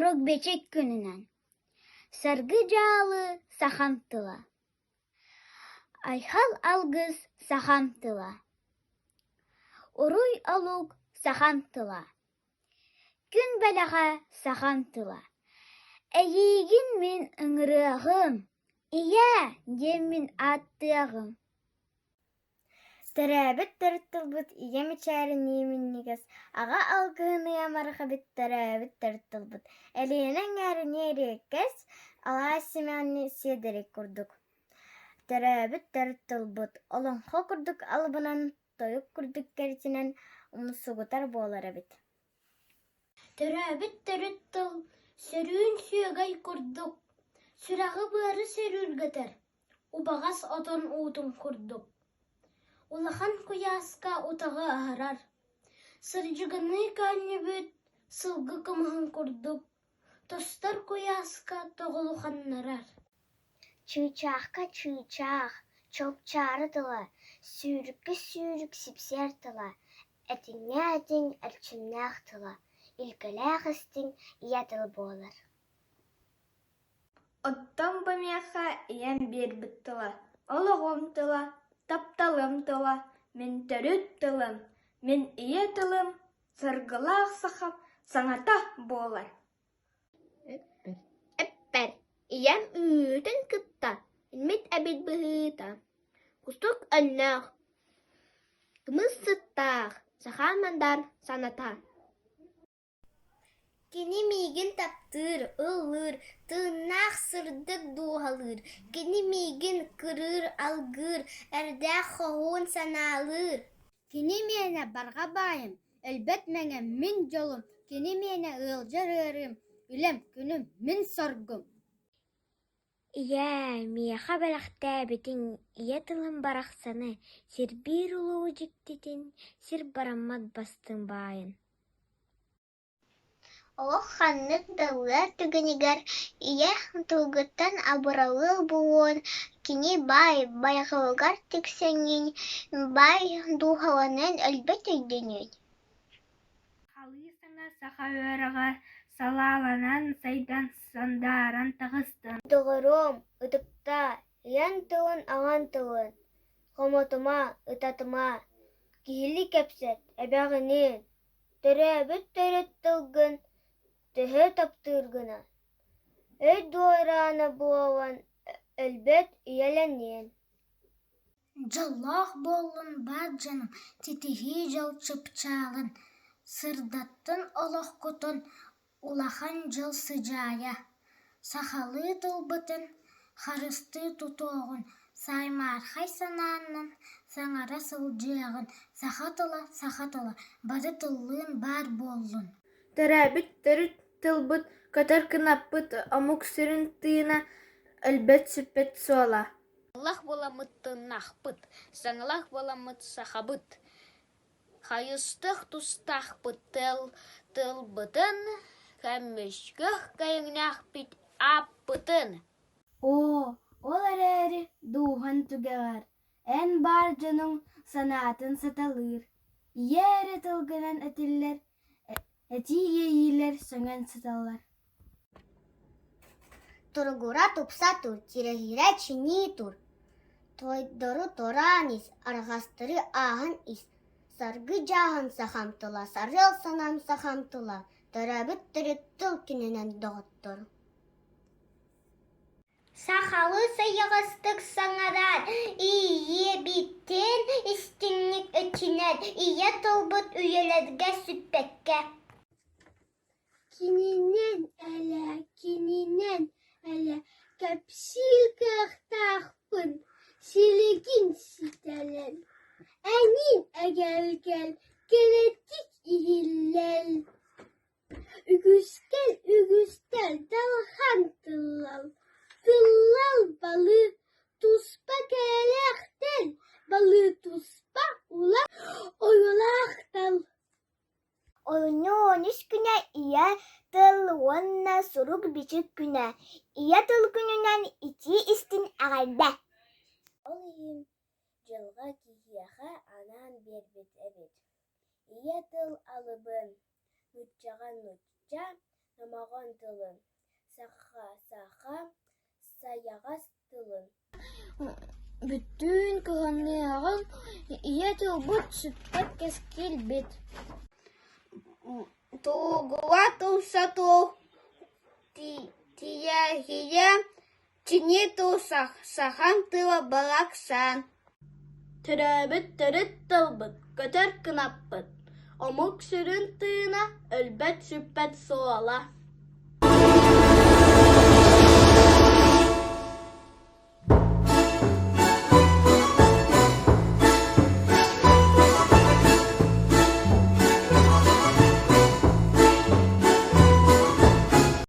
Soruk beçek gününen. Sargı cağlı sahantıla. Ayhal algız sahantıla. Uruy aluk sahantıla. Gün belaga sahantıla. Eğigin min ıngırağım. İya yemin attığım. Törәбит тырыттылбыт ием ичәрин ниеминнигес. Ага алгыны ямарха бит törәбит тырыттылбыт. Элиенен әріне реккес, ала семянни седерек курдук. Törәбит тырыттылбыт. Олонхо курдук албынан тойук курдук кертинен умсугутар болара бит. Törәбит тырыттыл. Сөрүүн сүйөгай курдук. Сүрағы бары сөрүүргөтөр. Убагас отон уутун курдук. Улахан куяска утага аһарар. Сыржыгыны көннүбүт сылгы кымыһын курдук. Тостар куяска тоголуханнарар. Чыычаахка чыычаах, чопчары тыла, сүүрүккө сүүрүк сипсер тыла, этиңе этиң элчимнээх тыла, илкэлээх истиң иятыл болар. Оттон бамияха иен биэрбит тыла, олоғом тыла, тапталым тыла, мен төрүт тылым, мен ие тылым, сыргылаах сахап, саңата болар. Эппер, иям үтін кытта, илмет әбет быһыта. Кустук önнөөх, кымыс сыттаах, сахамандар саната. Кини мигин таптыр, ылыр, тыыннаах сырдык дуухалыр. Кини мигин кырыр, алгыр, эрдээх хоһуун санаалыр. Кини миэне барға байым, элбет мэҥэ мин жолум. Кини миэне ыалдьар ырым, үлем күнүм мин соргум. Ия, мияха бэлэхтээбитиң, ия тылым барахсаны, сир биир улуу жиктитин, сир бараммат бастың баайын. Олох ханнык даллар түгенигер ие тугуттан абыралы буон кини бай баягылгар тиксенин бай духаланен элбет өйдөнөн. Халысына сахаөрага салаланан сайдан сандаран тагыстын. Догором ытыкта иян тылын аңан тылын. Хомотума ытатыма кихили кепсет эбягынын. Төрөбүт төрөт тылгын төһө таптыргына. Өй дуайрана буолан элбет иеленен. Жаллах болын бар жаным, титихи жал чыпчалын. Сырдаттын олох кутун, улахан жыл сыжая. Сахалы тылбытын, харысты тутоғын. Саймархай сананын, саңара сылжыағын. Сахатыла, бары тыллын бар болын. Төрәбит төрүт тылбыт, көтөр кынаппыт, омук сүрүн тыына, өлбөт сүппет суола. Аллах боламыт тыннахпыт, саңалах боламыт сахабыт. Хайыстых тустахпыт тылбытын, кәммешкөх кайыңнахпит аппытын. О, ол әрәри духан түгәгәр. Ән бар жаның санатын саталыр. Иәре тылгынан әтиллер, әти иелер сөңән саталар. Тургура тупса тур, тирехире чини тур. Тойдору торанис, аргастыры ахын ис. Саргы жағын сахамтыла, сарыл санам сахамтыла. Төрәбіт түрік тыл күнінен доғыттыр. Сахалы сайығыстық саңарар, ие биттен істіңнік өтінен, ие тұлбыт үйелерге сүппекке. Кининен әлі, көпсіл кақтақпын, силегін ситәлен. Әнин әгәлгәл, келетік ihillel. Үгүстәл, далхан тыллал. Тыллал балы, туспа кәләхтәл. Балы туспа ула ойулақтал. Ойыны 13 күнә ия тыл онна сурук бичик күнә. Ия тыл күнінен ити истин ағайда. Ол ем жылға кихияға анан бербет әбет. Ия тыл алыбын, нутчаған нутча, намаған тылын. Саха, саяғас тылын. Бүттүн кыһанныагын ие тылбыт сүппәт кескил бит. Тугула туса ту тия тини тусах сахан тыла балаксан. Төрәбіт төріт тылбыт, көтөр кынаппыт. Омук сүрін тыына, өлбәт сүппәт суала.